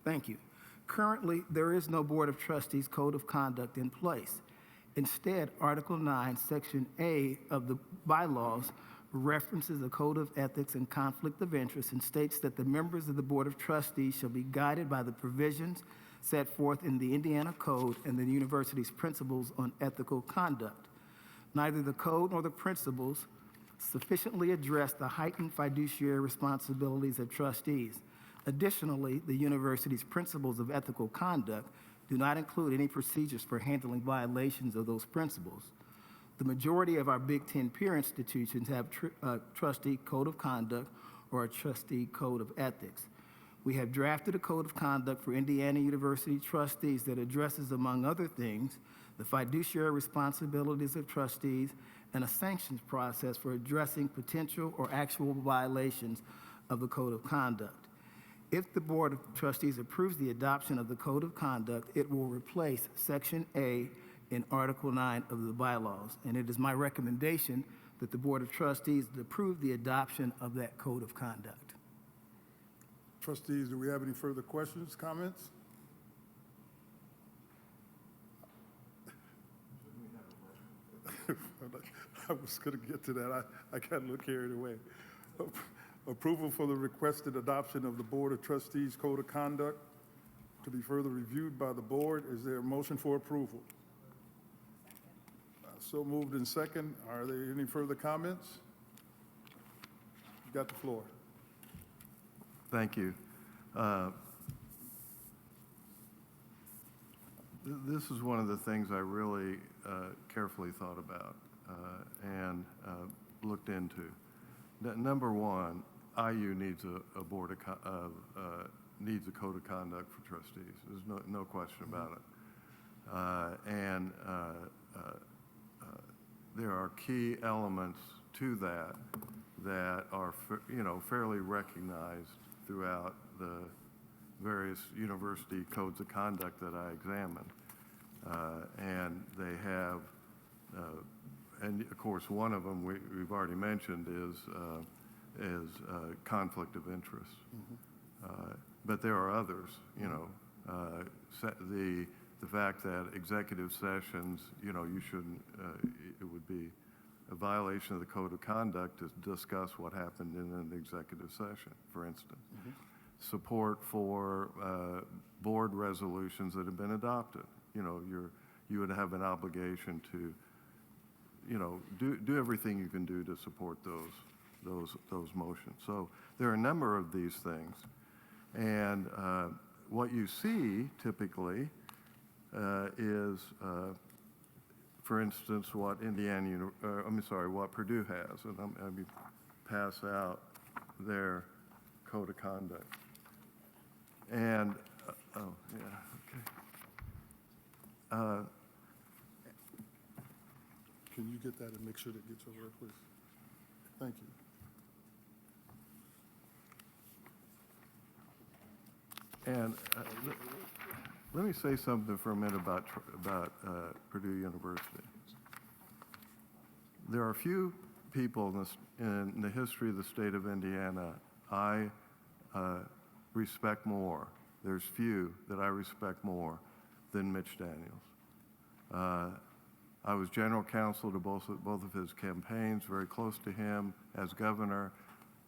Thank you. Currently, there is no Board of Trustees Code of Conduct in place. Instead, Article 9, Section A of the bylaws references a code of ethics and conflict of interest and states that the members of the Board of Trustees shall be guided by the provisions set forth in the Indiana Code and the university's principles on ethical conduct. Neither the code nor the principles sufficiently address the heightened fiduciary responsibilities of trustees. Additionally, the university's principles of ethical conduct do not include any procedures for handling violations of those principles. The majority of our Big Ten peer institutions have a trustee code of conduct or a trustee code of ethics. We have drafted a code of conduct for Indiana University trustees that addresses, among other things, the fiduciary responsibilities of trustees and a sanctions process for addressing potential or actual violations of the code of conduct. If the Board of Trustees approves the adoption of the Code of Conduct, it will replace Section A in Article 9 of the bylaws. And it is my recommendation that the Board of Trustees approve the adoption of that Code of Conduct. Trustees, do we have any further questions, comments? I was going to get to that. I got a little carried away. Approval for the requested adoption of the Board of Trustees Code of Conduct to be further reviewed by the board. Is there a motion for approval? So moved in second. Are there any further comments? You got the floor. Thank you. This is one of the things I really carefully thought about and looked into. Number one, IU needs a board of needs a code of conduct for trustees. There's no question about it. There are key elements to that are fairly recognized throughout the various university codes of conduct that I examined, and they have. And of course, one of them we've already mentioned is conflict of interest. Mm-hmm. But there are others. The fact that executive sessions, you shouldn't. It would be a violation of the code of conduct to discuss what happened in an executive session, for instance. Mm-hmm. Support for board resolutions that have been adopted. You would have an obligation to. Do everything you can do to support those motions. So there are a number of these things, and what you see typically is, for instance, what what Purdue has, and let me pass out their code of conduct. And oh yeah, okay. Can you get that and make sure that gets over there, please? Thank you. And let me say something for a minute about Purdue University. There are a few people in the history of the state of Indiana I respect more. There's few that I respect more than Mitch Daniels. I was general counsel to both of his campaigns, very close to him as governor,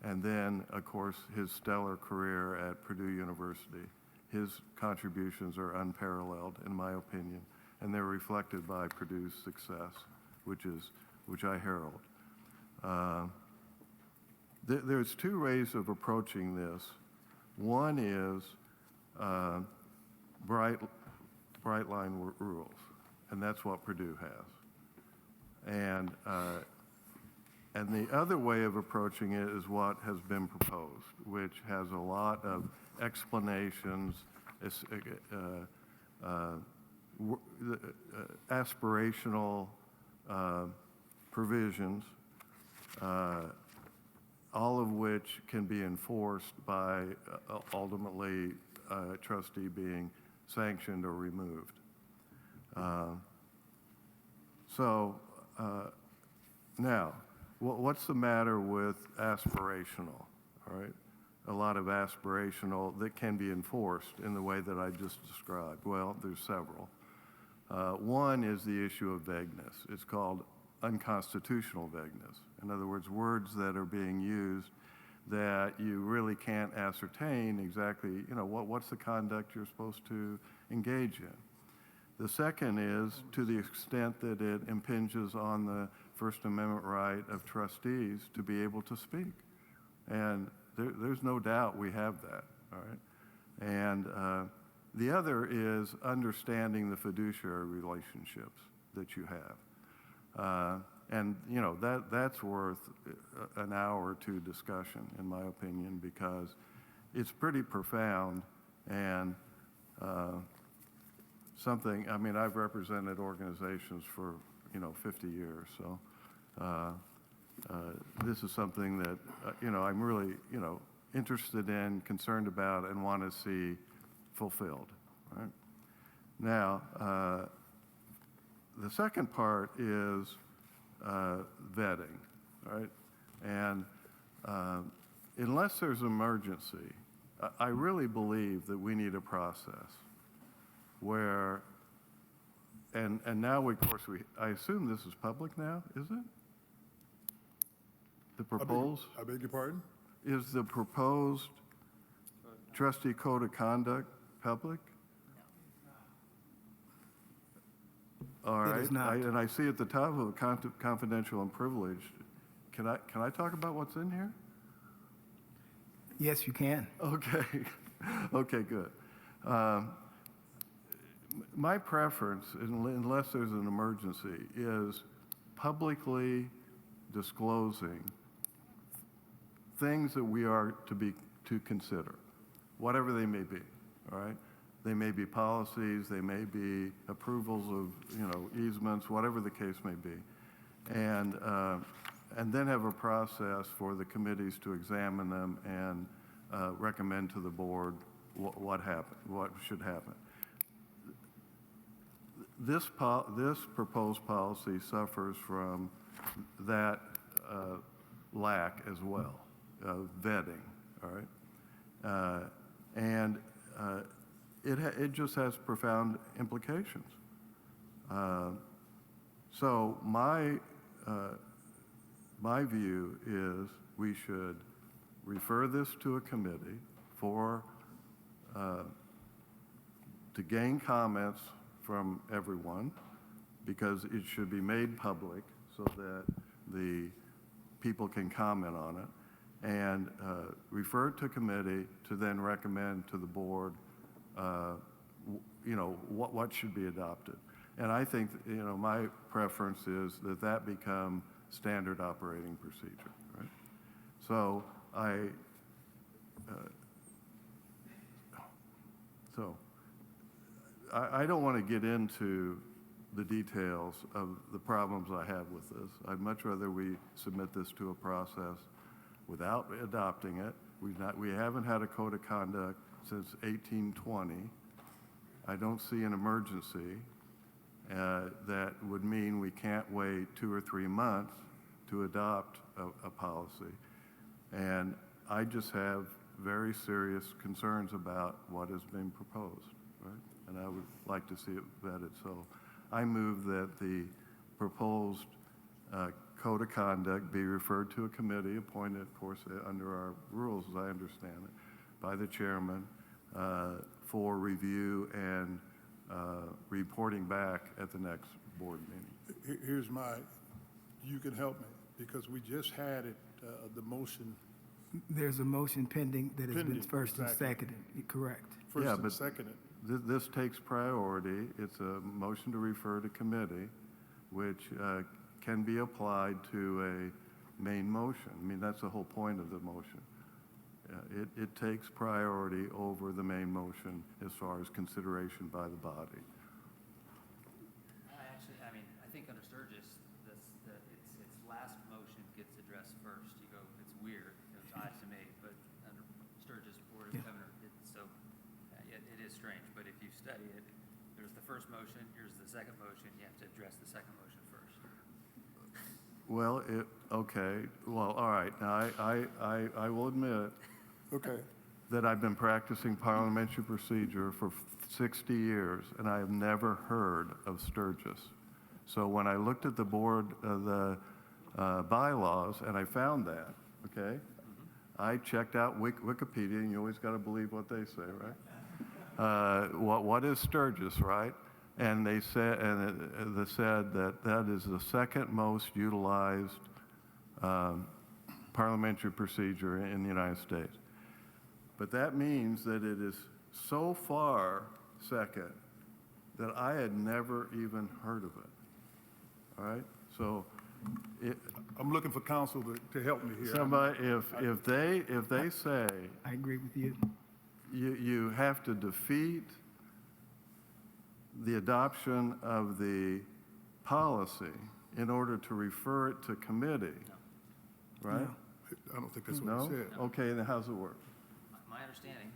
and then, of course, his stellar career at Purdue University. His contributions are unparalleled, in my opinion, and they're reflected by Purdue's success, which I herald. There's two ways of approaching this. One is bright line rules. And that's what Purdue has. And the other way of approaching it is what has been proposed, which has a lot of explanations, aspirational provisions, all of which can be enforced by ultimately a trustee being sanctioned or removed. Now, what's the matter with aspirational, all right? a lot of aspirational that can be enforced in the way that I just described? Well, there's several. One is the issue of vagueness. It's called unconstitutional vagueness. In other words, words that are being used that you really can't ascertain exactly, what's the conduct you're supposed to engage in. The second is to the extent that it impinges on the First Amendment right of trustees to be able to speak. And there's no doubt we have that, all right? And the other is understanding the fiduciary relationships that you have. And, that's worth an hour or two discussion, in my opinion, because it's pretty profound and something, I've represented organizations for, 50 years, so this is something that, I'm really, interested in, concerned about, and want to see fulfilled, right? Now, the second part is vetting, right? And unless there's an emergency, I really believe that we need a process where, and now, of course, I assume this is public now, is it? The proposed? I beg your pardon? Is the proposed trustee code of conduct public? All right. It is not. And I see at the top of it, confidential and privileged. Can I talk about what's in here? Yes, you can. Okay. Okay, good. My preference, unless there's an emergency, is publicly disclosing things that we are to consider, whatever they may be, all right? They may be policies, they may be approvals of, easements, whatever the case may be. And then have a process for the committees to examine them and recommend to the board what should happen. This proposed policy suffers from that lack as well, vetting, all right? And it just has profound implications. So my view is we should refer this to a committee to gain comments from everyone, because it should be made public so that the people can comment on it, and refer it to committee to then recommend to the board what should be adopted. And I think, my preference is that become standard operating procedure, right? So I don't want to get into the details of the problems I have with this. I'd much rather we submit this to a process without adopting it. We haven't had a code of conduct since 1820. I don't see an emergency that would mean we can't wait 2 or 3 months to adopt a policy. And I just have very serious concerns about what has been proposed, right? And I would like to see it vetted. So I move that the proposed code of conduct be referred to a committee appointed, of course, under our rules, as I understand it, by the chairman for review and reporting back at the next board meeting. Here's you can help me, because we just had it, the motion. There's a motion pending that has been Pending, first and exactly. seconded. Correct. First Yeah, and but seconded. This takes priority. It's a motion to refer to committee, which can be applied to a main motion. That's the whole point of the motion. It takes priority over the main motion as far as consideration by the body. I think under Sturgis, its last motion gets addressed first. It's weird. It's odd to me, but under Sturgis, Board of Governor, it is strange. But if you study it, there's the first motion, here's the second motion. You have to address the second motion first. Well, okay. Well, all right. Now, I will admit Okay. that I've been practicing parliamentary procedure for 60 years, and I have never heard of Sturgis. So when I looked at the board, the bylaws, and I found that, okay? I checked out Wikipedia, and you always got to believe what they say, right? What is Sturgis, right? And they said, that that is the second most utilized parliamentary procedure in the United States. But that means that it is so far second that I had never even heard of it. All right? So I'm looking for counsel to help me here. somebody, if they say I agree with you. you have to defeat the adoption of the policy in order to refer it to committee, right? I don't think that's what No? he said. Okay, then how's it work? My understanding,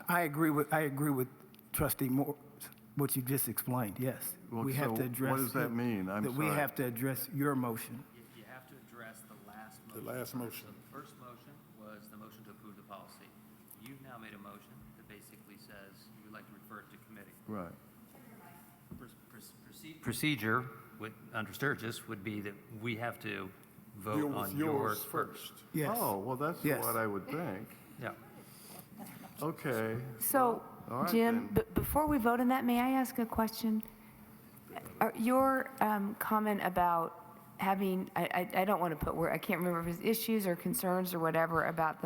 I agree with Trustee Moore, what you just explained, yes. Well, We have so to address. what does that mean? I'm That we sorry. have to address your motion. you have to address the last The motion. last motion. So the first motion was the motion to approve the policy. You've now made a motion that basically says you would like to refer it to committee. Right. Procedure under Sturgis would be that we have to vote Deal with on yours yours first. Yes. Oh, well, that's Yes. what I would think. Yeah. Okay. So, all right Jim, then. before we vote on that, may I ask a question? Your comment about having, I don't want to put where, I can't remember if it's issues or concerns or whatever about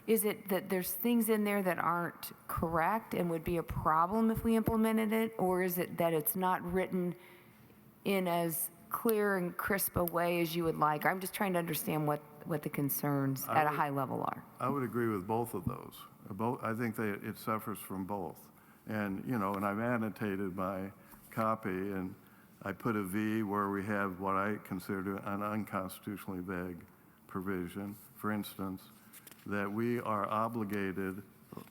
is it that there's things in there that aren't correct and would be a problem if we implemented it? Or is it that it's not written in as clear and crisp a way as you would like? I'm just trying to understand what the concerns at a high level are. I would agree with both of those. I think that it suffers from both. And, and I've annotated my copy, and I put a V where we have what I consider an unconstitutionally vague provision. For instance, that we are obligated,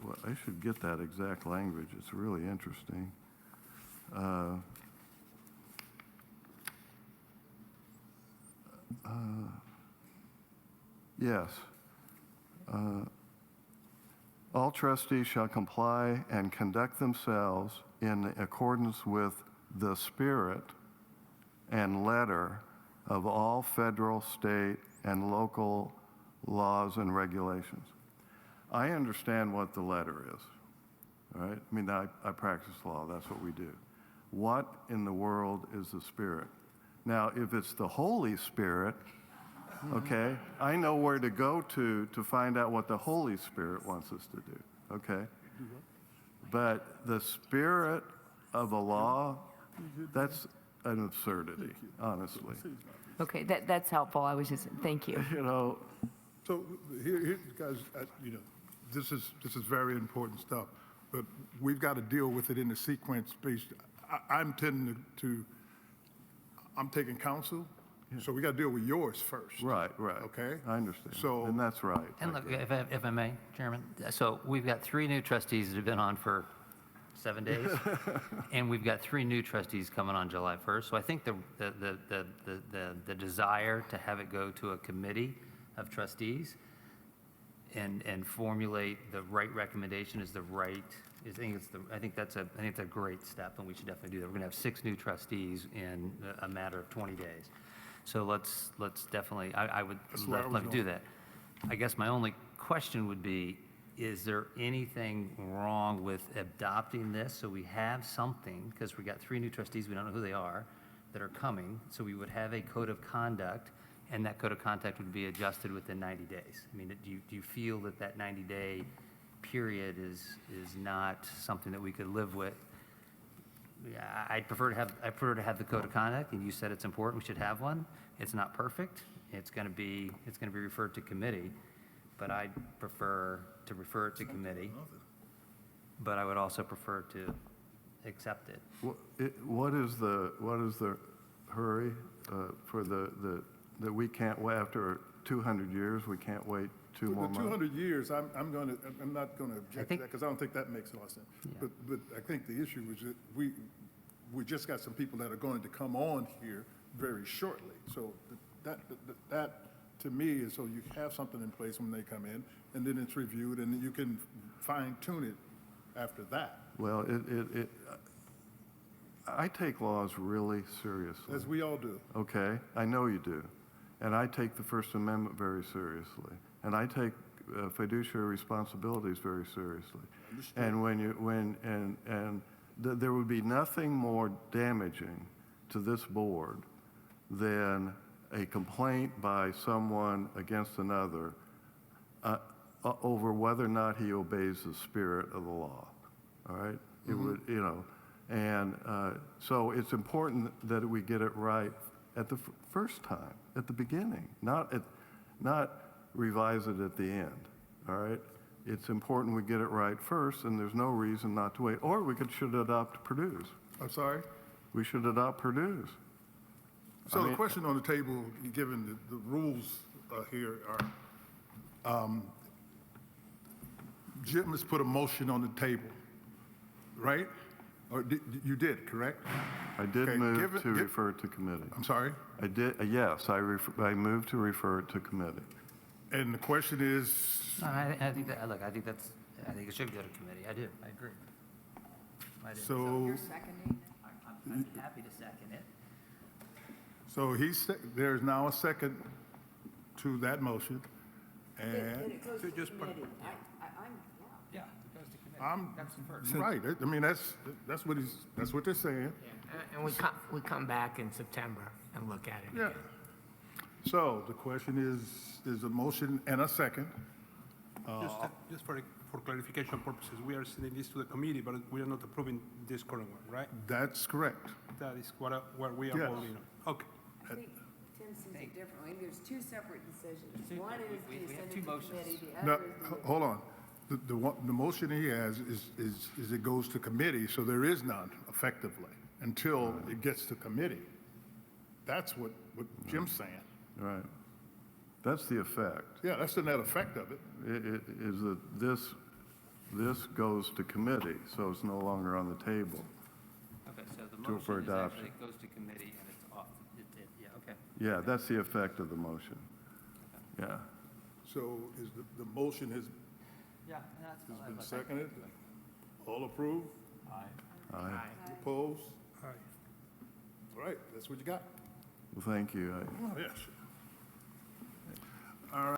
well, I should get that exact language. It's really interesting. Yes. All trustees shall comply and conduct themselves in accordance with the spirit and letter of all federal, state, and local laws and regulations. I understand what the letter is, all right? I mean, I practice law, that's what we do. What in the world is the spirit? Now, if it's the Holy Spirit, okay, I know where to go to find out what the Holy Spirit wants us to do, okay? But the spirit of a law, that's an absurdity, honestly. Okay, that's helpful. I was just, thank you. So here, guys, this is very important stuff, but we've got to deal with it in the sequence based. I'm taking counsel, so we got to deal with yours first. Right. Okay. I understand. So- And that's right. And look, if I may, Chairman, so we've got 3 new trustees that have been on for 7 days, and we've got 3 new trustees coming on July 1st. So I think the desire to have it go to a committee of trustees and formulate the right recommendation is the right. I think that's a great step, and we should definitely do that. We're going to have 6 new trustees in a matter of 20 days. So let's definitely, I would That's where I was let me do going. that. I guess my only question would be, is there anything wrong with adopting this so we have something, because we got 3 new trustees, we don't know who they are, that are coming, so we would have a code of conduct, and that code of conduct would be adjusted within 90 days? I mean, do you feel that 90-day period is not something that we could live with? Yeah, I prefer to have the code of conduct, and you said it's important, we should have one. It's not perfect. It's going to be referred to committee, but I'd prefer to refer it to committee. But I would also prefer to accept it. What is the hurry for that we can't wait after 200 years? We can't wait 2 more The months. 200 years, I'm not going to object to think- that because I don't think that makes a lot of sense. Yeah. But I think the issue is that we just got some people that are going to come on here very shortly. So that to me, is so you have something in place when they come in, and then it's reviewed, and then you can fine tune it after that, Well, I take laws really seriously. as we all do. Okay, I know you do. And I take the First Amendment very seriously. And I take fiduciary responsibilities very seriously. And there would be nothing more damaging to this board than a complaint by someone against another over whether or not he obeys the spirit of the law. All right? It would, you know, and so it's important that we get it right at the first time, at the beginning, not revise it at the end. All right? It's important we get it right first, and there's no reason not to wait. Or we should adopt Purdue's. I'm sorry? We should adopt Purdue's. So the question on the table, given the rules here are, Jim has put a motion on the table, right? Or you did, correct? I did Okay, move to refer it to committee. I'm sorry? I did, yes, I moved to refer it to committee. And the question is, No, I think that, look, I think it should go to committee. I do, I agree. I do. so, I'm happy to second it. so there's now a second to that motion, and It goes to committee. Yeah, it goes to committee. I'm, That's the first. right, I mean, that's what they're saying. And we come back in September and look at it Yeah. again. So the question is, there's a motion and a second. Just for clarification purposes, we are sending this to the committee, but we are not approving this current one, right? That's correct. That is what we are Yes. voting on. Okay. I think Tim sees it differently. There's two separate decisions. One is we to have send it two to motions. committee, the Now, other is hold on. The motion he has is it goes to committee, so there is none effectively until it gets to committee. That's what Jim's saying. Right. That's the effect. Yeah, that's the net effect of it. Is that this goes to committee, so it's no longer on the table. Okay, so the To- for motion is adoption. actually, it goes to committee and it's off. Yeah, okay. Yeah, that's the effect of the motion. Yeah. So is the motion has Yeah, that's fine. been seconded? All approved? Aye. Opposed? Aye. All right, that's what you got. Well, thank you. Oh, yes.